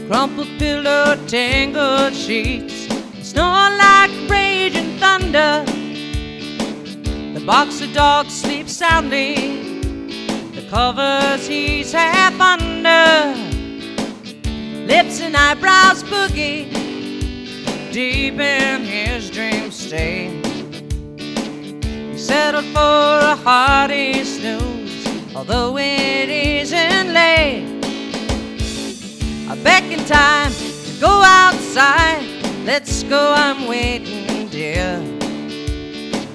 Crumpled pillow, tangled sheets, snore like raging thunder. The boxer dog sleeps soundly, the covers he's half under. Lips and eyebrows boogie, deep in his dream state. He settled for a hearty snooze, although it isn't late. I beckon time to go outside. Let's go, I'm waiting, dear.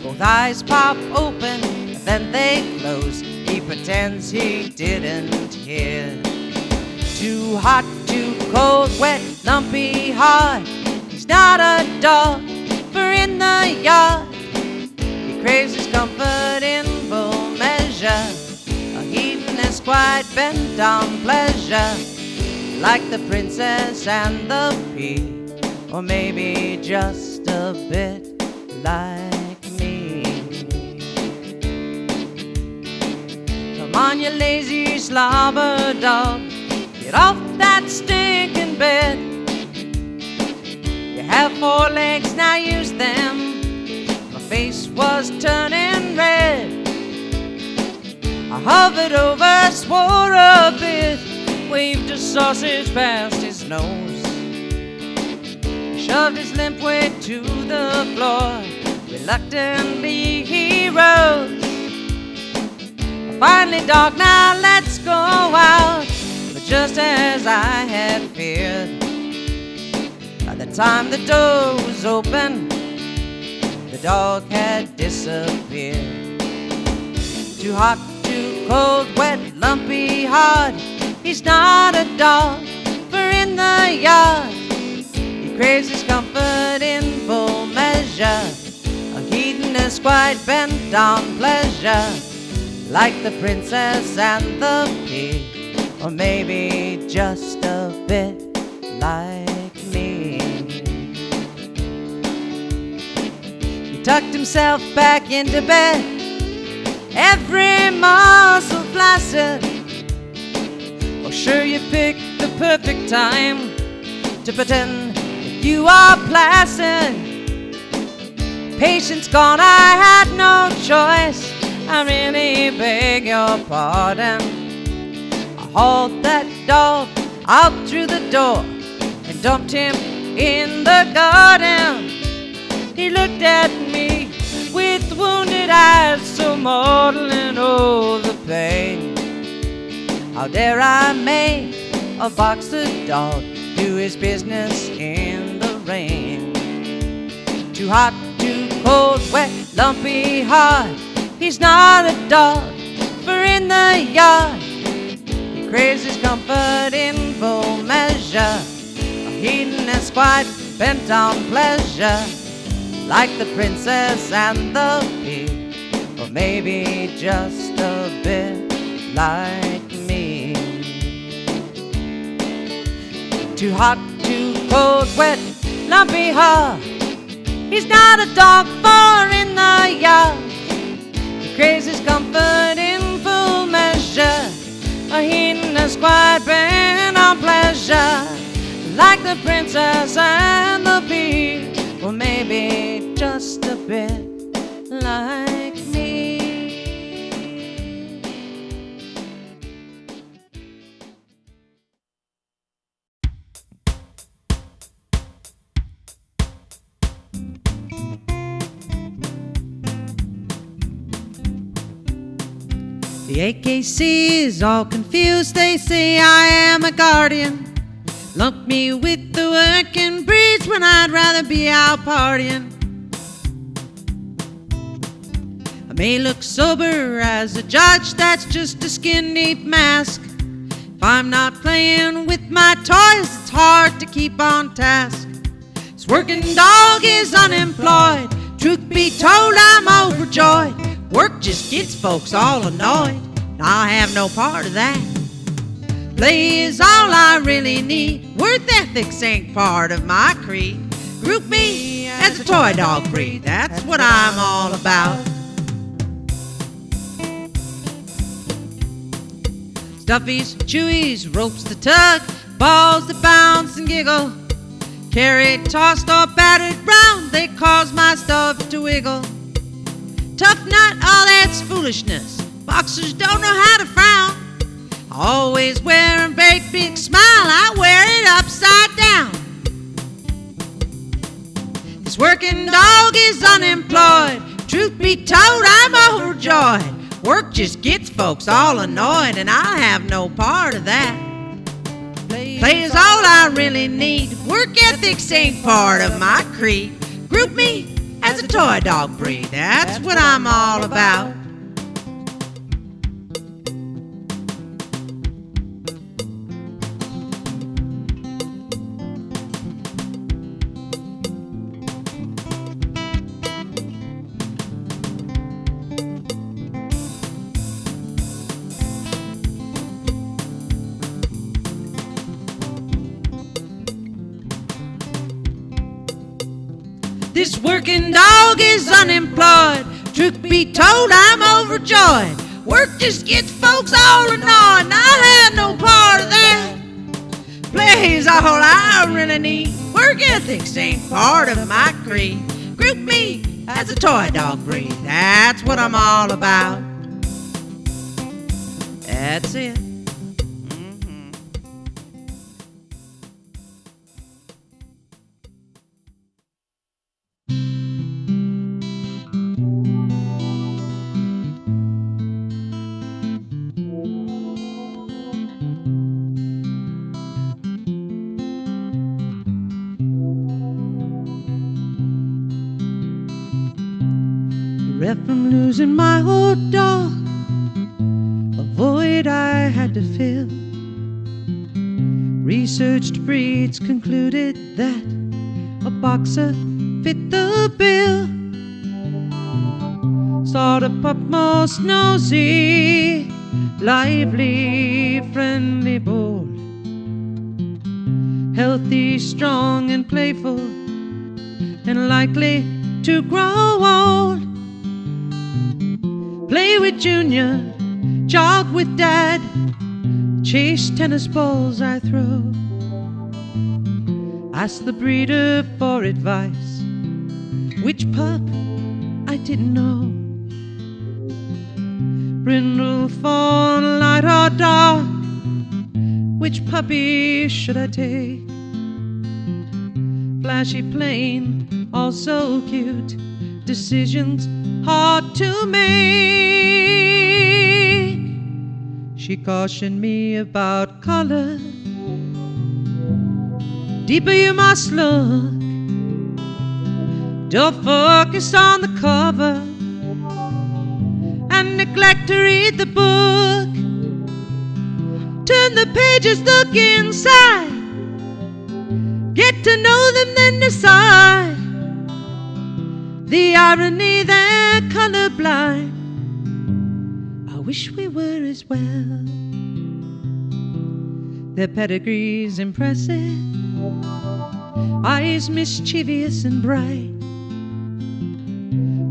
Both eyes pop open, then they close. He pretends he didn't hear. Too hot, too cold, wet, lumpy, hard. He's not a dog for in the yard. He craves his comfort in full measure. A hedonist quite bent on pleasure, like the princess and the pea, or maybe just a bit like me. Come on, you lazy slobber dog, get off that stinking bed. You have 4 legs, now use them. My face was turning red. I hovered over, swore a bit, waved a sausage past his nose, shoved his limp weight to the floor. Reluctantly he rose. Finally, dog, now let's go out. But just as I had feared, by the time the door was open, the dog had disappeared. Too hot, too cold, wet, lumpy, hard. He's not a dog for in the yard. He craves his comfort in full measure. A hedonist quite bent on pleasure, like the princess and the pea, or maybe just a bit like me. He tucked himself back into bed, every muscle flaccid. Oh, sure, you picked the perfect time to pretend that you are placid. Patience gone, I had no choice. I really beg your pardon. I hauled that dog out through the door and dumped him in the garden. He looked at me with wounded eyes, so mortal and oh, the pain. How dare I make a boxer dog do his business in the rain? Too hot, too cold, wet, lumpy, hard. He's not a dog for in the yard. He craves his comfort in full measure. A hedonist quite bent on pleasure, like the princess and the pea, or maybe just a bit like me. Too hot, too cold, wet, lumpy, hard. He's not a dog for in the yard. He craves his comfort in full measure. A hedonist quite bent on pleasure, like the princess and the pea, or maybe just a bit like me. The AKC is all confused. They say I am a guardian. Lump me with the working breeds when I'd rather be out partying. I may look sober as a judge, that's just a skin-deep mask. If I'm not playing with my toys, it's hard to keep on task. This working dog is unemployed. Truth be told, I'm overjoyed. Work just gets folks all annoyed. I have no part of that. Play is all I really need. Worth ethics ain't part of my creed. Group me as a toy dog breed. That's what I'm all about. Stuffies, chewies, ropes to tug, balls that bounce and giggle, carried, tossed, or battered round, they cause my stuff to wiggle. Tough nut, all that's foolishness. Boxers don't know how to frown. Always wearing a great big smile, I wear it upside down. This working dog is unemployed. Truth be told, I'm overjoyed. Work just gets folks all annoyed, and I have no part of that. Play is all I really need. Work ethics ain't part of my creed. Group me as a toy dog breed. That's what I'm all about. This working dog is unemployed. Truth be told, I'm overjoyed. Work just gets folks all annoyed, and I had no part of that. Play's all I really need. Work ethics ain't part of my creed. Group me as a toy dog breed. That's what I'm all about. That's it. From losing my old dog, a void I had to fill. Researched breeds concluded that a boxer fit the bill. Sought a pup most nosy, lively, friendly, bold, healthy, strong, and playful, and likely to grow old. Play with Junior, jog with Dad, chase tennis balls I throw. Ask the breeder for advice, which pup I didn't know. Brindle, fawn, light or dark, which puppy should I take? Flashy, plain, also cute, decisions hard to make. She cautioned me about color. Deeper you must look. Don't focus on the cover and neglect to read the book. Turn the pages, look inside. Get to know them, then decide. The irony, they're colorblind. I wish we were as well. Their pedigree's impressive, eyes mischievous and bright.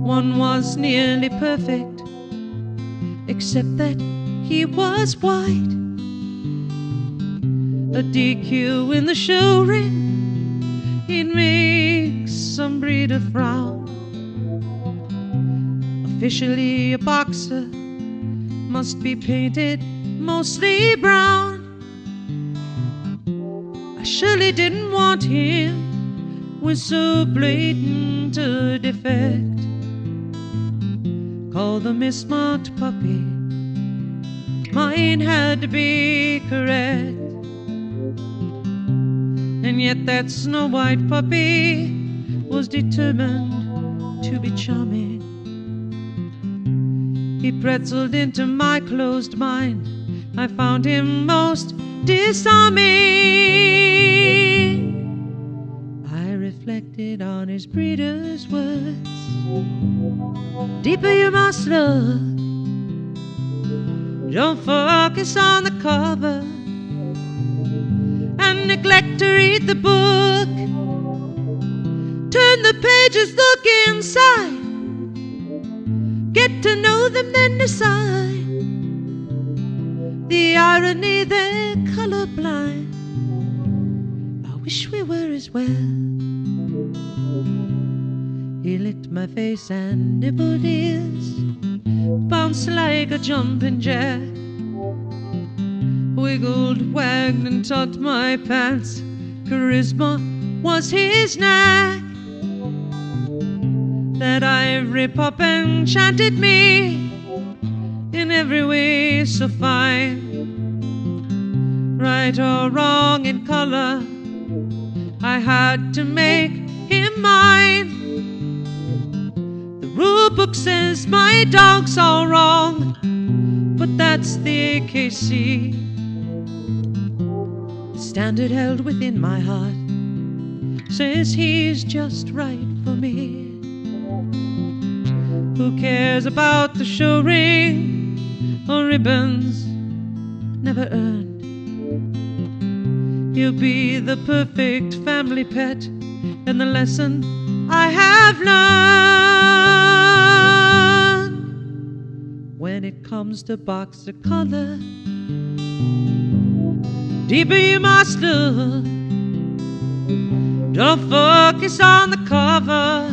One was nearly perfect, except that he was white. A DQ in the show ring, he'd make some breeder frown. Officially a boxer, must be painted mostly brown. I surely didn't want him with so blatant a defect. Call the mismarked puppy, mine had to be correct. And yet that snow white puppy was determined to be charming. He pretzeled into my closed mind. I found him most disarming. I reflected on his breeder's words. Deeper you must look. Don't focus on the cover and neglect to read the book. Turn the pages, look inside. Get to know them, then decide. The irony, they're colorblind. I wish we were as well. He licked my face and nibbled ears, bounced like a jumping jack, wiggled, wagged, and tucked my pants. Charisma was his knack. That ivory pop enchanted me in every way so fine. Right or wrong in color, I had to make him mine. The rule book says my dog's all wrong, but that's the AKC. The standard held within my heart says he's just right for me. Who cares about the show ring or ribbons never earned? He'll be the perfect family pet, and the lesson I have learned. When it comes to boxer color, deeper you must look. Don't focus on the cover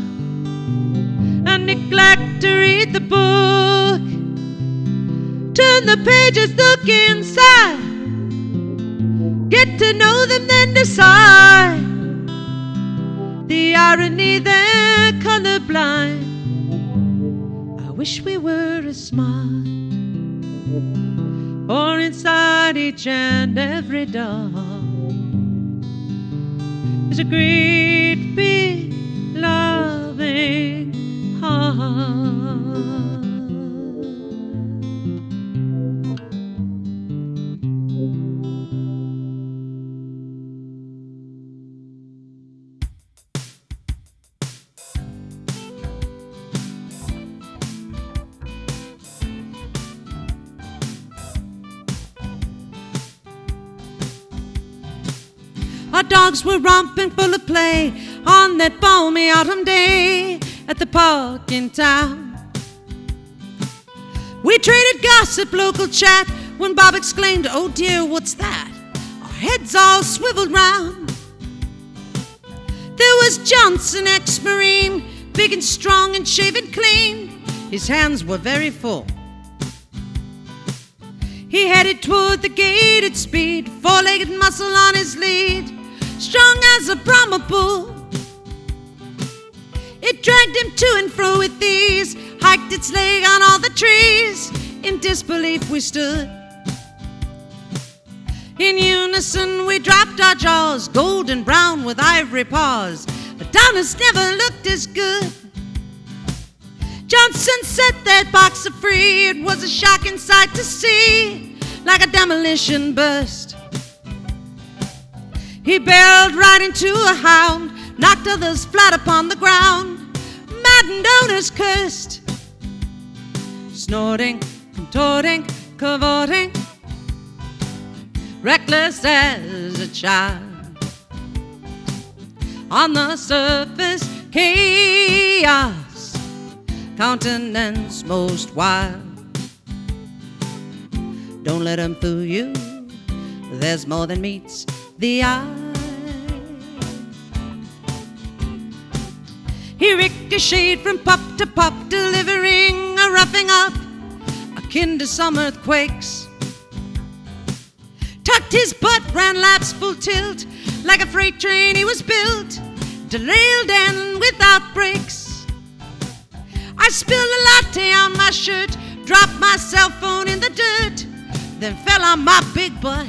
and neglect to read the book. Turn the pages, look inside. Get to know them, then decide. The irony, they're colorblind. I wish we were as smart. For inside each and every dog is a great big loving heart. Our dogs were romping full of play on that balmy autumn day at the park in town. We traded gossip, local chat, when Bob exclaimed, "Oh dear, what's that?" Our heads all swiveled round. There was Johnson, ex-Marine, big and strong and shaven clean. His hands were very full. He headed toward the gate at speed, four-legged muscle on his lead, strong as a Brahma bull. It dragged him to and fro with ease, hiked its leg on all the trees. In disbelief we stood. In unison we dropped our jaws, golden brown with ivory paws. Adonis never looked as good. Johnson set that boxer free. It was a shocking sight to see, like a demolition burst. He barreled right into a hound, knocked others flat upon the ground. Maddened owners cursed, snorting, contorting, cavorting, reckless as a child. On the surface, chaos, countenance most wild. Don't let them fool you, there's more than meets the eye. He ricocheted from pup to pup, delivering a roughing up akin to some earthquakes. Tucked his butt, ran laps full tilt, like a freight train he was built, derailed and without brakes. I spilled a latte on my shirt, dropped my cell phone in the dirt, then fell on my big butt.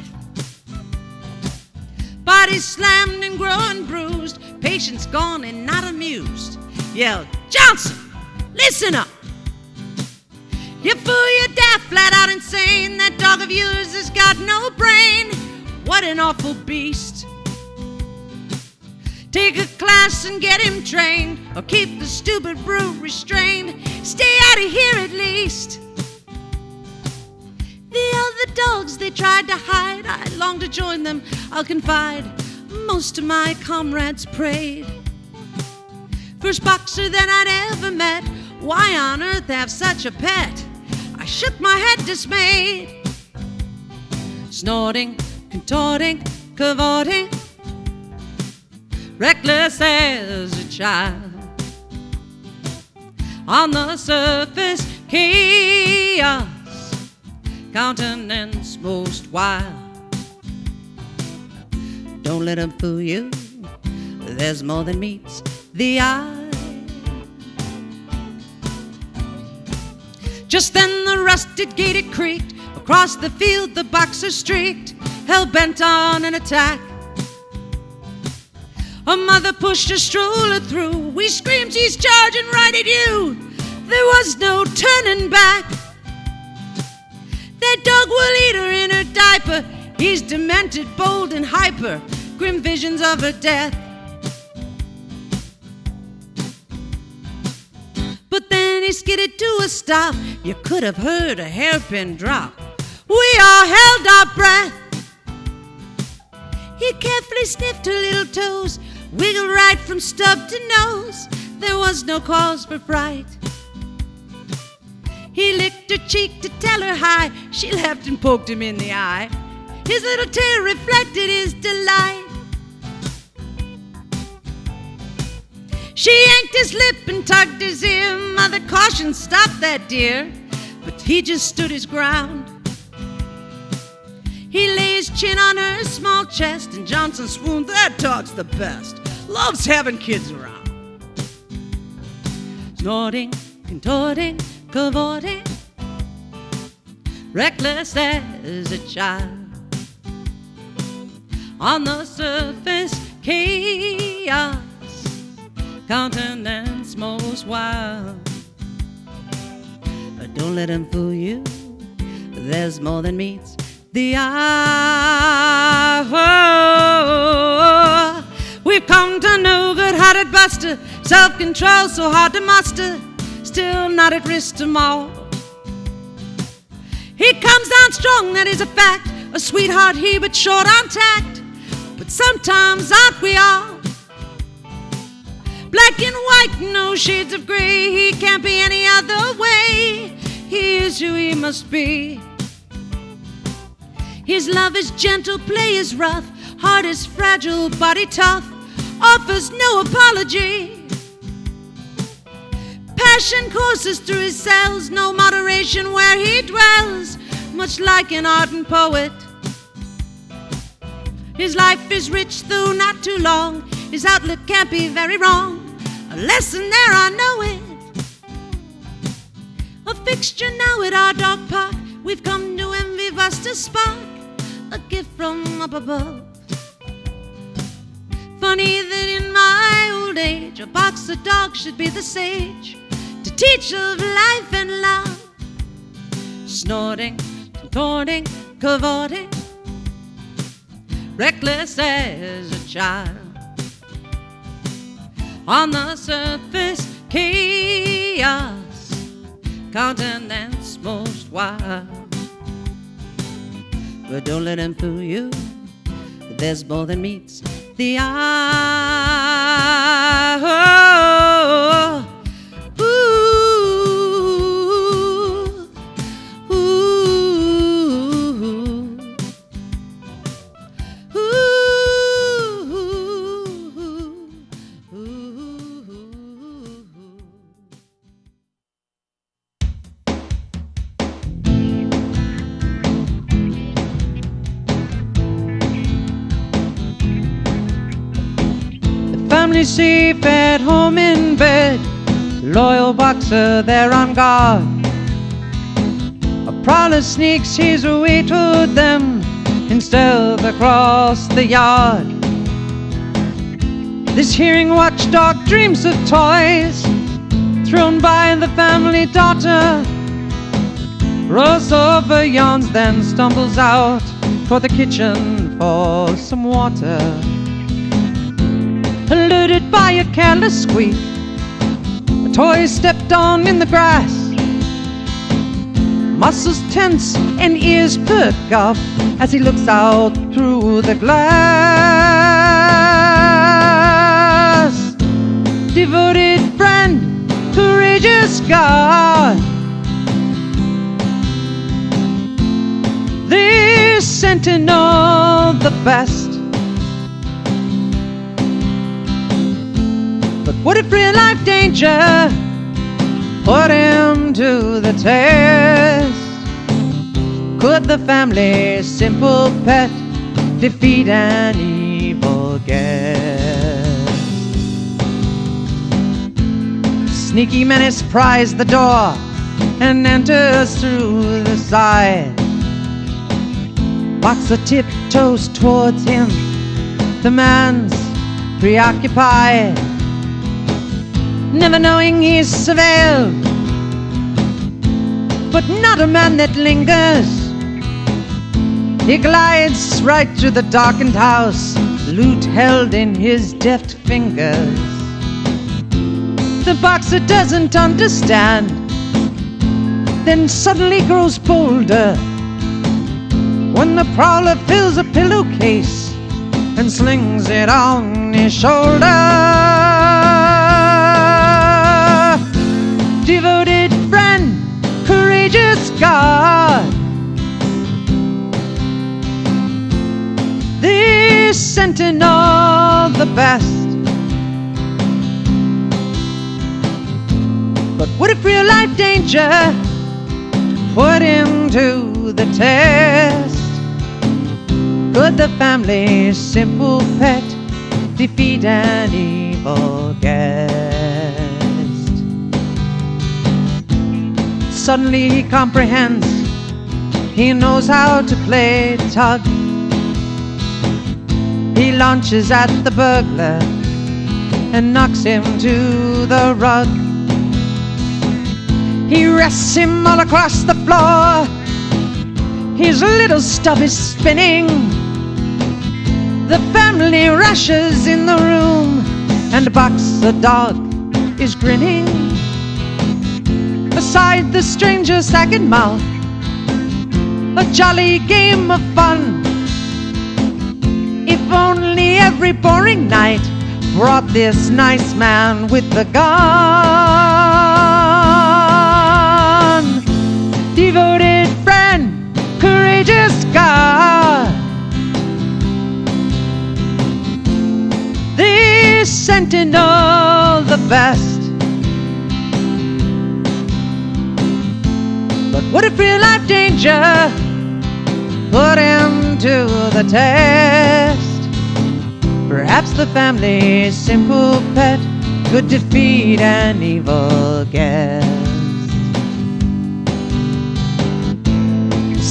Body slammed and growing bruised, patience gone and not amused. Yelled, "Johnson, listen up! You fool, you're deaf, flat out insane. That dog of yours has got no brain. What an awful beast. Take a class and get him trained, or keep the stupid brute restrained. Stay out of here at least." The other dogs, they tried to hide. I longed to join them, I'll confide. Most of my comrades prayed. First boxer that I'd ever met. Why on earth have such a pet? I shook my head dismayed. Snorting, contorting, cavorting, reckless as a child. On the surface, chaos, countenance most wild. Don't let them fool you, there's more than meets the eye. Just then the rusted gate it creaked. Across the field the boxer streaked, hell-bent on an attack. A mother pushed a stroller through. We screamed, he's charging right at you. There was no turning back. That dog will eat her in her diaper. He's demented, bold and hyper, grim visions of her death. But then he skidded to a stop. You could have heard a hairpin drop. We all held our breath. He carefully sniffed her little toes, wiggled right from stub to nose. There was no cause for fright. He licked her cheek to tell her hi. She laughed and poked him in the eye. His little tear reflected his delight. She yanked his lip and tugged his ear. Mother cautioned, stop that, dear. But he just stood his ground. He lay his chin on her small chest, and Johnson swooned, that dog's the best. Loves having kids around. Snorting, contorting, cavorting, reckless as a child. On the surface, chaos, countenance most wild. But don't let him fool you, there's more than meets the eye. Oh, we've come to know good-hearted buster, self-control so hard to muster, still not at risk to maul. He comes down strong, that is a fact, a sweetheart he, but short on tact. But sometimes aren't we all? Black and white, no shades of gray. He can't be any other way. He is who he must be. His love is gentle, play is rough, heart is fragile, body tough, offers no apology. Passion courses through his cells, no moderation where he dwells, much like an ardent poet. His life is rich, though not too long. His outlook can't be very wrong. A lesson there, I know it. A fixture now at our dog park. We've come to envy Buster Spark, a gift from up above. Funny that in my old age a boxer dog should be the sage to teach of life and love. Snorting, contorting, cavorting, reckless as a child. On the surface, chaos, countenance most wild. But don't let him fool you, there's more than meets the eye. Oh, ooh, ooh, ooh, ooh, ooh. Family safe at home in bed, loyal boxer there on guard. A prowler sneaks his way toward them in stealth across the yard. This hearing watchdog dreams of toys thrown by the family daughter, rolls over, yawns, then stumbles out toward the kitchen for some water. Alerted by a careless squeak, a toy stepped on in the grass. Muscles tense and ears perk up as he looks out through the glass. Devoted friend, courageous God. This Sentinel, the best. But what if real life danger put him to the test? Could the family's simple pet defeat an evil guest? Sneaky menace pries the door and enters through the side. Boxer tiptoes towards him, the man's preoccupied, never knowing he's surveilled, but not a man that lingers. He glides right through the darkened house, loot held in his deft fingers. The boxer doesn't understand, then suddenly grows bolder when the prowler fills a pillowcase and slings it on his shoulder. Devoted friend, courageous God, this Sentinel, the best. But what if real life danger put him to the test? Could the family's simple pet defeat an evil guest? Suddenly he comprehends, he knows how to play tug. He launches at the burglar and knocks him to the rug. He wrests him all across the floor, his little stub is spinning. The family rushes in the room and Boxer Dog is grinning. Beside the stranger's sagging mouth, a jolly game of fun. If only every boring night brought this nice man with the gun. Devoted friend, courageous God, this Sentinel, the best. But what if real life danger put him to the test? Perhaps the family's simple pet could defeat an evil guest.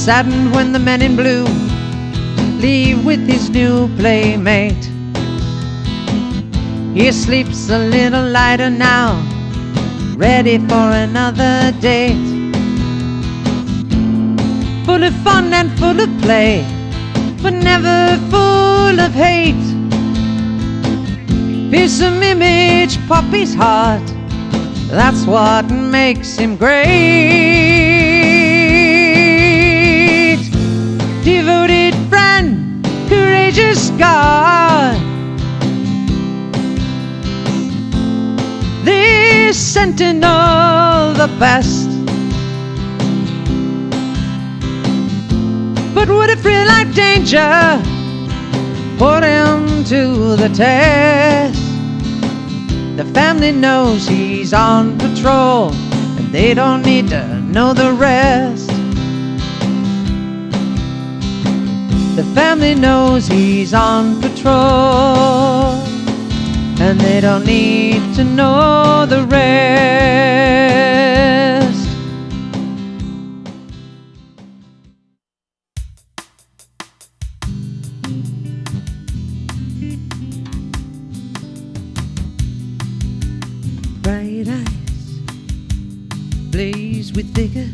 Saddened when the men in blue leave with his new playmate, he sleeps a little lighter now, ready for another date. Full of fun and full of play, but never full of hate. Fearsome image pop his heart, that's what makes him great. Devoted friend, courageous God, this Sentinel, the best. But what if real life danger put him to the test? The family knows he's on patrol, and they don't need to know the rest. The family knows he's on patrol, and they don't need to know the rest. Bright eyes blaze with vigor,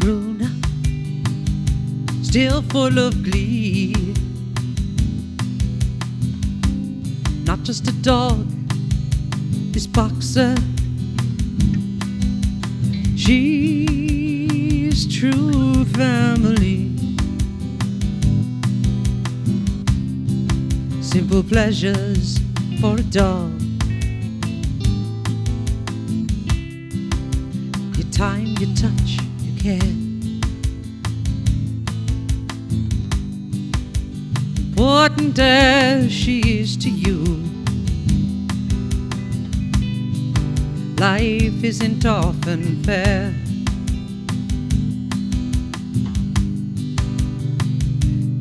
grown up, still full of glee. Not just a dog, this boxer, she's true family. Simple pleasures for a dog. Your time, your touch, your care. Important as she is to you, life isn't often fair.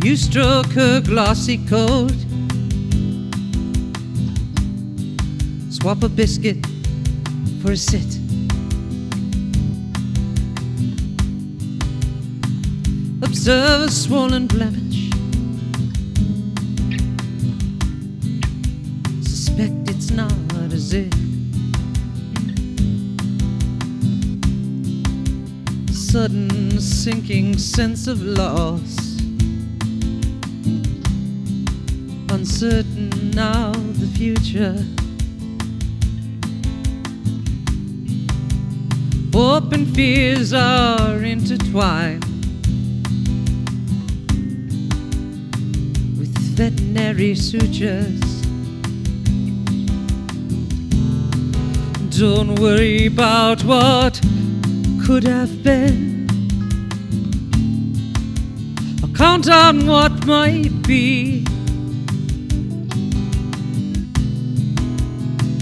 You stroke her glossy coat, swap a biscuit for a sit. Observe a swollen blemish, suspect it's not as if. Sudden sinking sense of loss, uncertain now the future. Hope and fears are intertwined with veterinary sutures. Don't worry about what could have been, or count on what might be.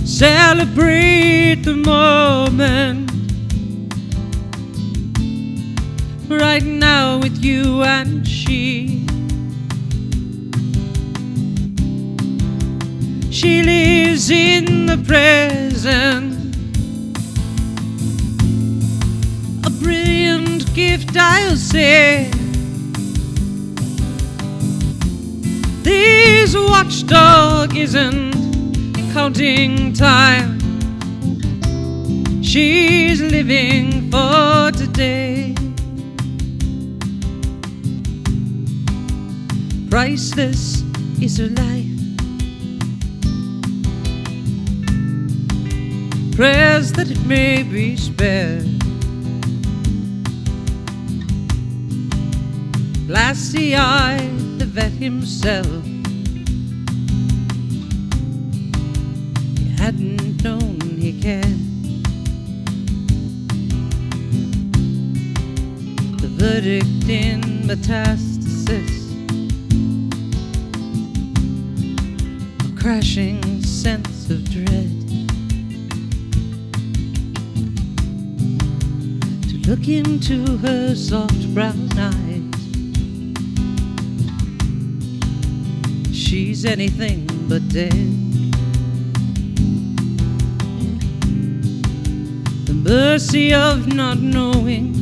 Celebrate the moment right now with you and she. She lives in the present, a brilliant gift, I'll say. This watchdog isn't counting time, she's living for today. Priceless is her life, prayers that it may be spared. Glassy-eyed, the vet himself, hadn't known he cared. The verdict in metastasis, a crashing sense of dread. To look into her soft brown eyes, she's anything but dead. Mercy of not knowing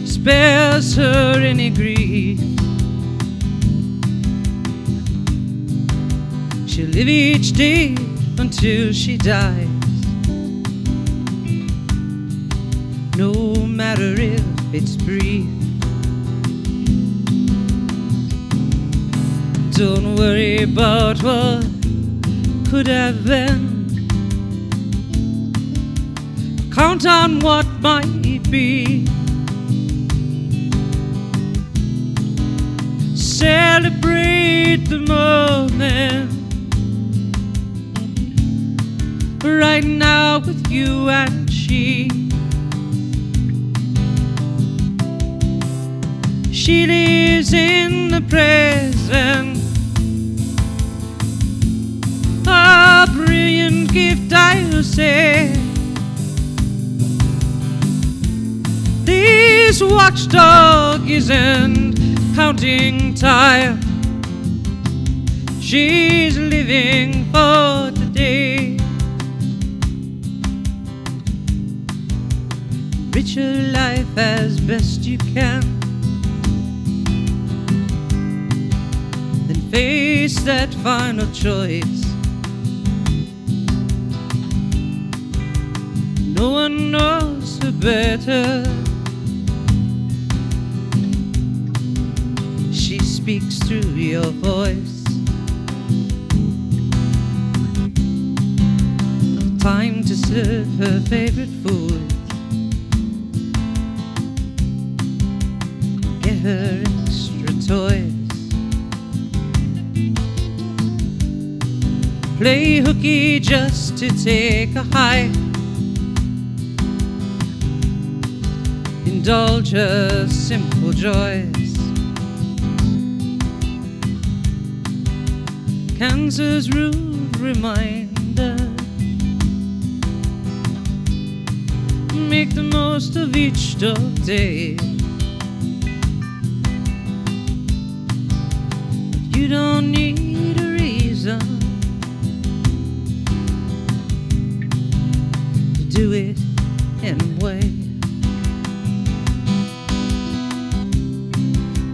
spares her any grief. She'll live each day until she dies, no matter if it's brief. Don't worry about what could have been, count on what might be. Celebrate the moment right now with you and she. She lives in the present, a brilliant gift, I'll say. This watchdog isn't counting time, she's living for today. Enrich her life as best you can, then face that final choice. No one knows her better. She speaks through your voice. Time to serve her favorite food. Get her extra toys. play hooky just to take a hike, indulge her simple joys. Cancer's rude reminder, make the most of each dark day. You don't need a reason to do it anyway.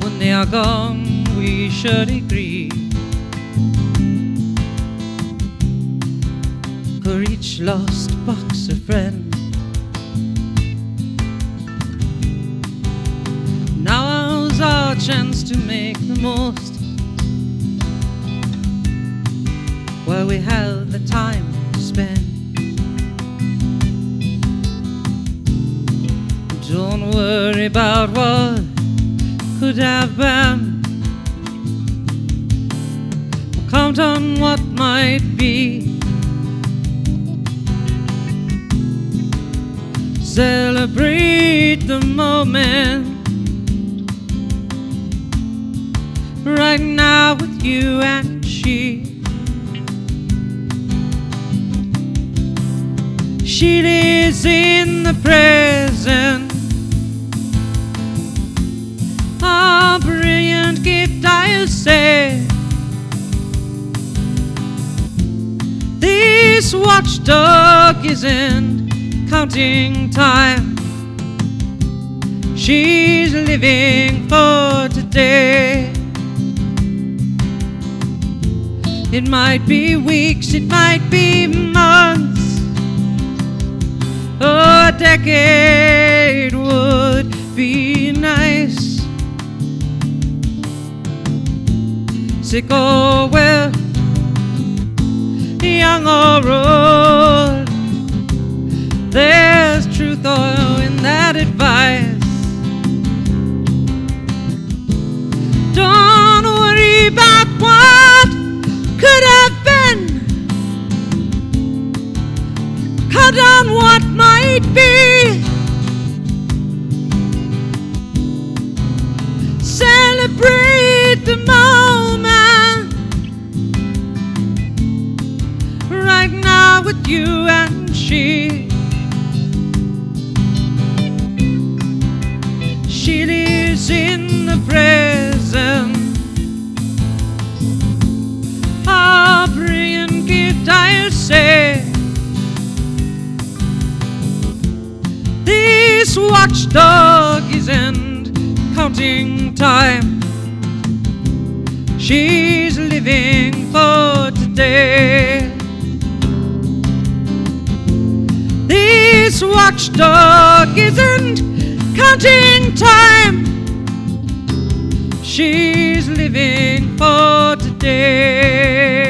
When they are gone, we surely grieve for each lost boxer friend. Now's our chance to make the most while we have the time to spend. Don't worry about what could have been, count on what might be. Celebrate the moment right now with you and she. She lives in the present, a brilliant gift, I'll say. This watchdog isn't counting time, she's living for today. It might be weeks, it might be months, a decade would be nice. Sick or well, young or old, there's truth oil in that advice. Don't worry about what could have been, count on what might be. Celebrate the moment right now with you and she. She lives in the present, a brilliant gift, I'll say. This watchdog isn't counting time, she's living for today. This watchdog isn't counting time, she's living for today.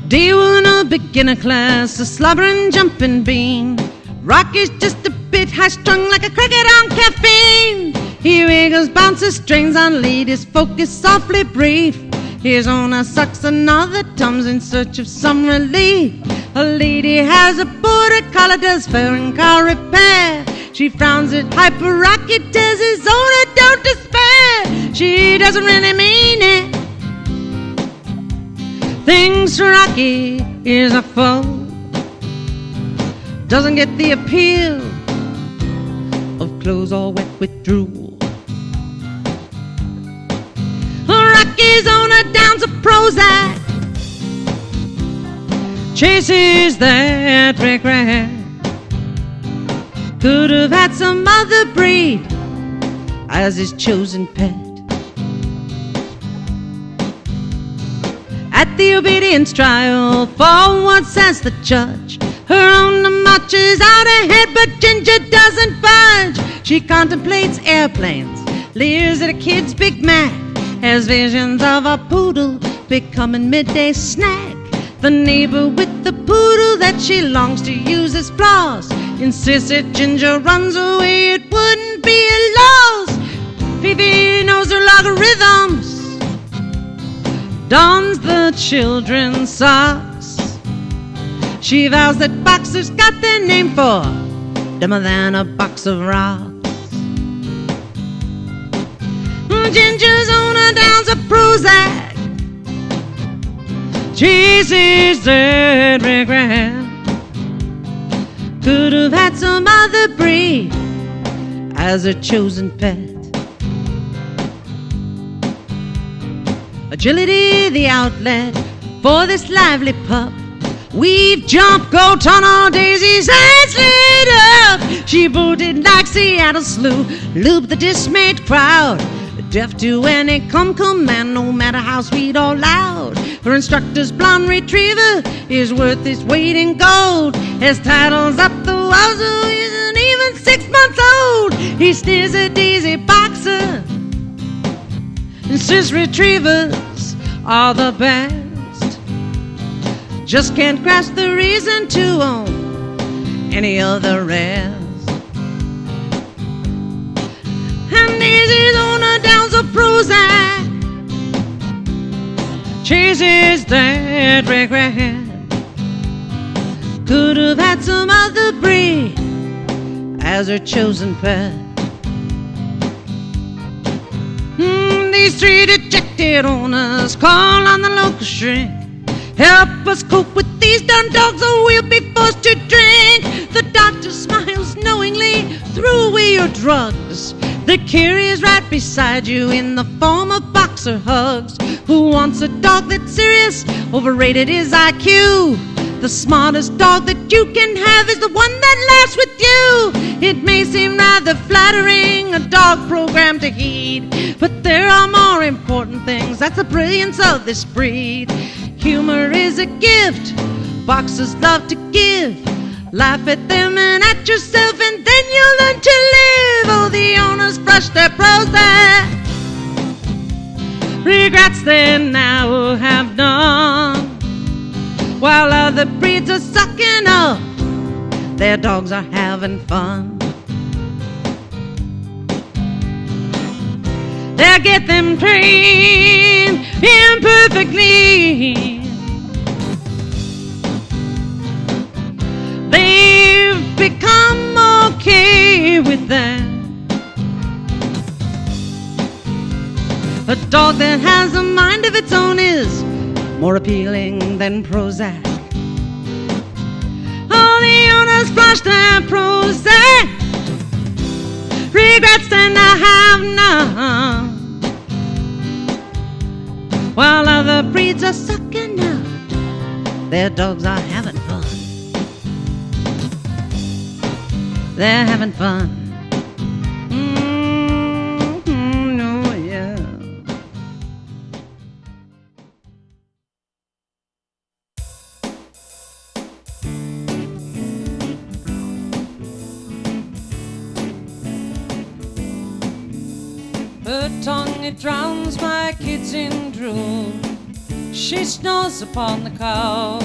Day one of beginner class, a slobbering jumping bean. Rock is just a bit high-strung like a cricket on caffeine. He wiggles, bounces strings on lead, his focus softly brief. His owner sucks another Tums in search of some relief. A lady has a border collar, does foreign car repair. She frowns at hyper Rocky, tells his owner don't despair. She doesn't really mean it, thinks Rocky is a foe, doesn't get the appeal of clothes all wet with drool. Rocky's owner downs a Prozac, chases that regret. Could have had some other breed as his chosen pet. At the obedience trial, for what says the judge, her owner marches out ahead, but Ginger doesn't budge. She contemplates airplanes, leers at a kid's Big Mac, has visions of a poodle becoming midday snack. The neighbor with the poodle that she longs to use as floss insists that Ginger runs away, it wouldn't be a loss. Fifi knows her logarithms, dons the children's socks. She vows that boxers got their name for dumber than a box of rocks. Ginger's owner downs a Prozac, chases that regret. Could have had some other breed as her chosen pet. Agility the outlet for this lively pup. Weave, jump, go, tunnel, daisies, and slid up. She booted like Seattle slew, looped the dismayed crowd. Deaf to any command, no matter how sweet or loud. Her instructor's blonde retriever is worth its weight in gold. His title's up the wazoo, isn't even 6 months old. He steers a daisy boxer, and Swiss retrievers are the best. Just can't grasp the reason to own any of the rest. And Daisy's owner downs a Prozac, chases that regret. Could have had some other breed as her chosen pet. These three dejected owners call on the local shrink. Help us cope with these dumb dogs or we'll be forced to drink. The doctor smiles knowingly, throw away your drugs. The cure is right beside you in the form of boxer hugs. Who wants a dog that's serious? Overrated is IQ. The smartest dog that you can have is the one that laughs with you. It may seem rather flattering, a dog programmed to heed, but there are more important things. That's the brilliance of this breed. Humor is a gift boxers love to give. Laugh at them and at yourself, and then you'll learn to live. Oh, the owners flush their Prozac, regrets they now have none. While other breeds are sucking up, their dogs are having fun. They'll get them trained imperfectly. They've become okay with that. A dog that has a mind of its own is more appealing than Prozac. All the owners flush their Prozac, regrets then I have none. While other breeds are sucking up, their dogs are having fun. They're having fun. No, yeah. Her tongue, it drowns my kids in drool. She snores upon the couch.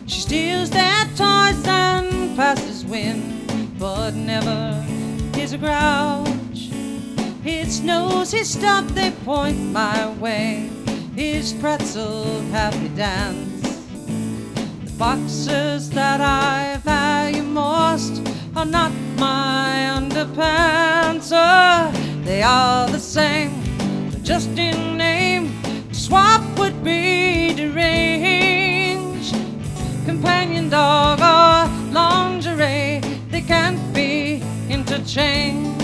She steals their toys and passes wind, but never is a grouch. His nose, his stub, they point my way. His pretzel happy dance. The boxers that I value most are not my underpants. They are the same, but just in name. To swap would be deranged. Companion dog or lingerie, they can't be interchanged.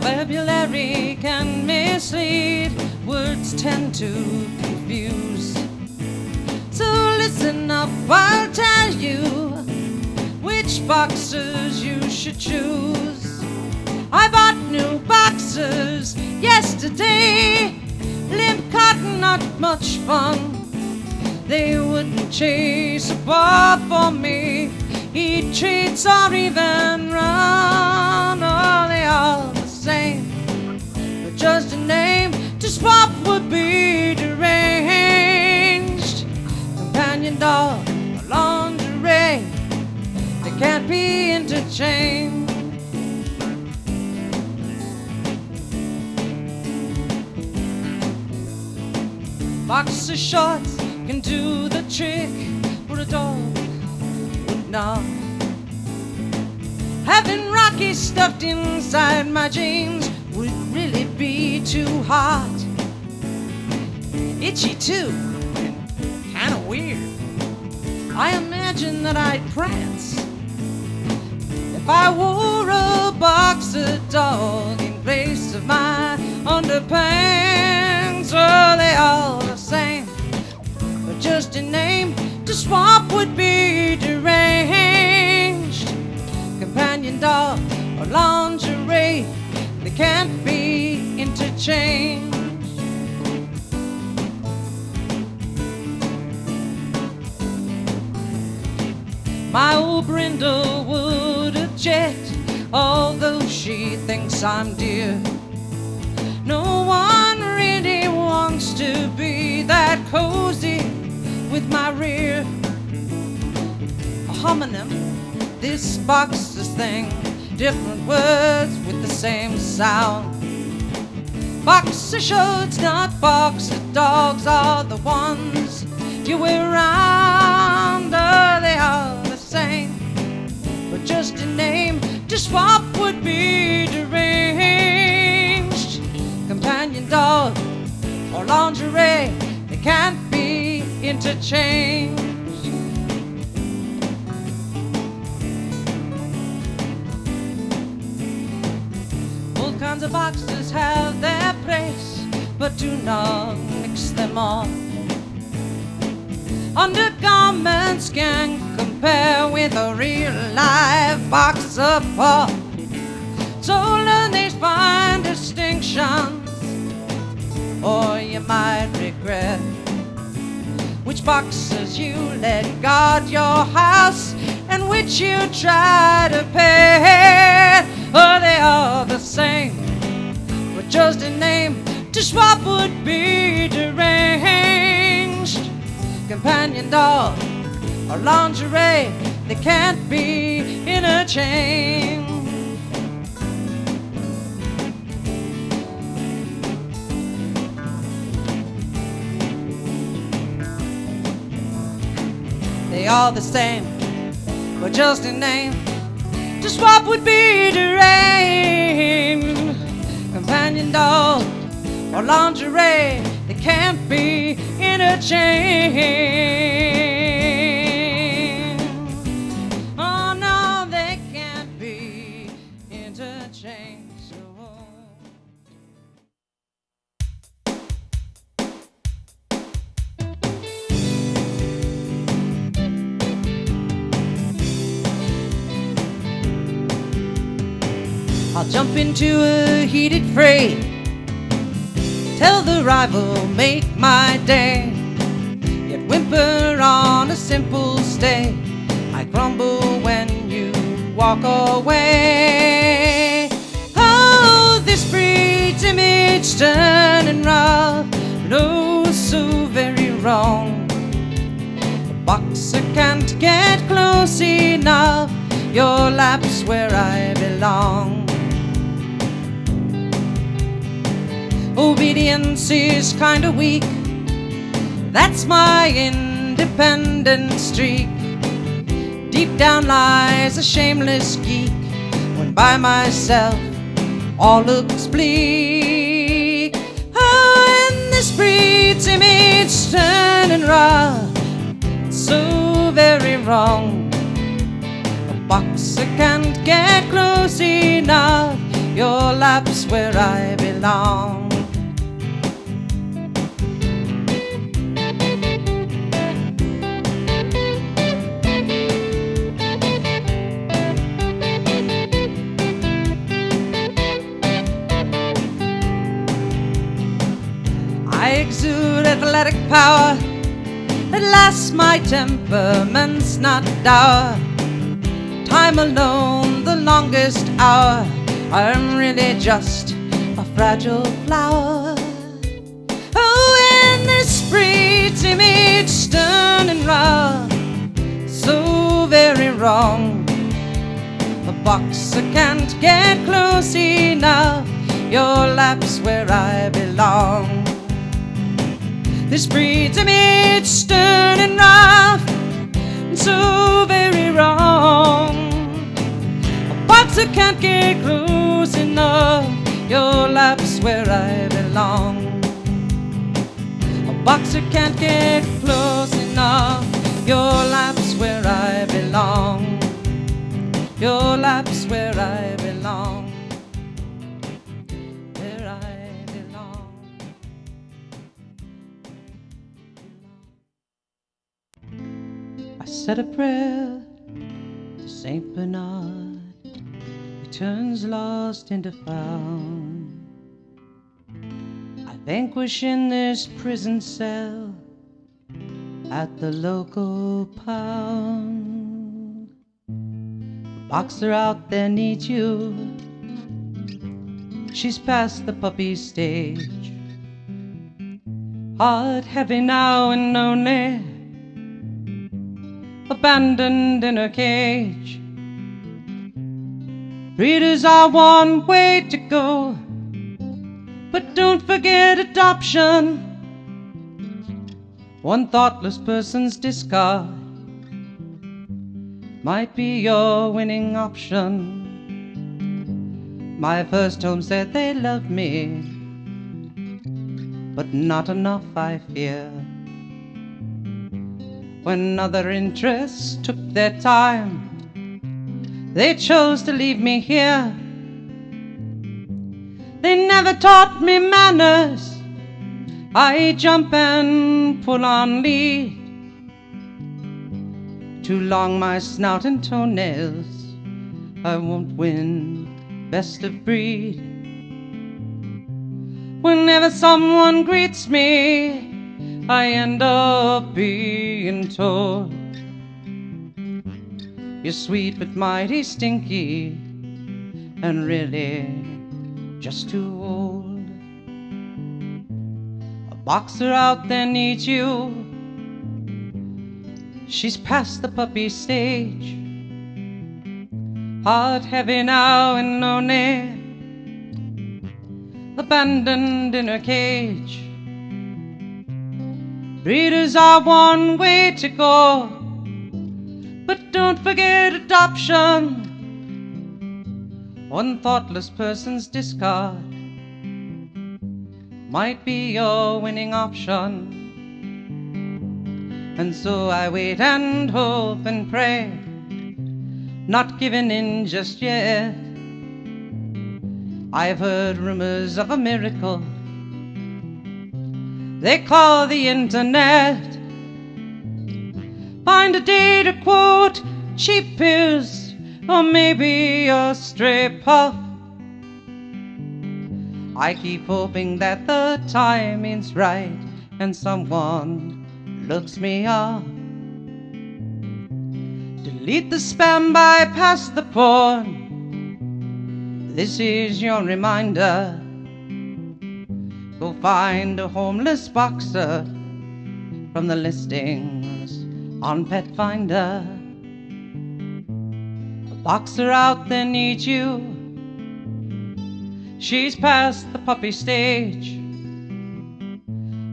Vocabulary can mislead, words tend to confuse. So listen up, I'll tell you which boxers you should choose. I bought new boxers yesterday, limp cotton, not much fun. They wouldn't chase a ball for me, eat treats or even run. Oh, they all the same, but just a name. To swap would be deranged. doll or lingerie, they can't be interchanged. Boxer shorts can do the trick, but a dog would not. Having Rocky stuffed inside my jeans would really be too hot. Itchy too, and kinda weird. I imagine that I'd prance if I wore a boxer dog in place of my underpants. Oh, they all the same, but just a name to swap would be deranged. Companion dog or lingerie, they can't be interchanged. My old Brindle would object, although she thinks I'm dear. No one really wants to be that cozy with my rear. A homonym, this boxer's thing, different words with the same sound. Boxer shorts, not boxer dogs, are the ones you wear around. Oh, they are the same, but just a name to swap would be deranged. Companion dog or lingerie, they can't be interchanged. All kinds of boxers have their place, but do not mix them all. Undergarments can compare with a real live boxer paw. So learn these fine distinctions, or you might regret which boxers you let guard your house and which you try to pet. Oh, they are the same, but just a name to swap would be deranged. Companion dog or lingerie, they can't be interchanged. They are the same, but just a name to swap would be deranged. Companion dog or lingerie, they can't be interchanged. Oh no, they can't be interchanged. Oh. I'll jump into a heated fray, tell the rival make my day, yet whimper on a simple stay. I crumble when you walk away. Oh, this breeds image stern and rough, no, so very wrong. The boxer can't get close enough, your lap's where I belong. Obedience is kinda weak, that's my independent streak. Deep down lies a shameless geek, when by myself all looks bleak. Oh, and this breeds image stern and rough, so very wrong. A boxer can't get close enough, your lap's where I belong. I exude athletic power, at last my temperament's not dour. Time alone, the longest hour, I'm really just a fragile flower. Oh, and this breeds image stern and rough, boxer can't get close enough. Your lap's where I belong. This breed's image stern and rough, and so very wrong. A boxer can't get close enough. Your lap's where I belong. A boxer can't get close enough. Your lap's where I belong. Your lap's where I belong. Where I belong. I said a prayer to Saint Bernard, who turns lost into found. I vanquish in this prison cell at the local pound. Boxer out there needs you. She's past the puppy stage, heart heavy now and lonely, abandoned in her cage. Breeders are one way to go, but don't forget adoption. One thoughtless person's discard might be your winning option. My first home said they loved me, but not enough, I fear. When other interests took their time, they chose to leave me here. They never taught me manners. I jump and pull on lead. Too long my snout and toenails, I won't win best of breed. Whenever someone greets me, I end up being told, you're sweet but mighty stinky, and really just too old. A boxer out there needs you. She's past the puppy stage, heart heavy now and lonely, abandoned in her cage. Breeders are one way to go, but don't forget adoption. One thoughtless person's discard might be your winning option. And so I wait and hope and pray, not giving in just yet. I've heard rumors of a miracle they call the internet. Find a day to quote cheap pills, or maybe a stray puff. I keep hoping that the timing's right and someone looks me up. Delete the spam, bypass the porn. This is your reminder. Go find a homeless boxer from the listings on Pet Finder. A boxer out there needs you. She's past the puppy stage,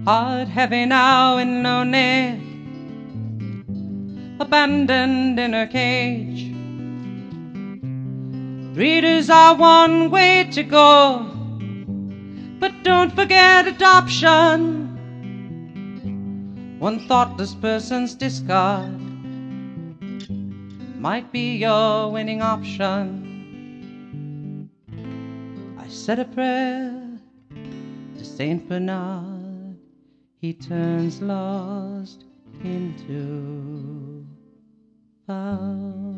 heart heavy now and lonely, abandoned in her cage. Breeders are one way to go, but don't forget adoption. One thoughtless person's discard might be your winning option. I said a prayer to Saint Bernard, he turns lost into found.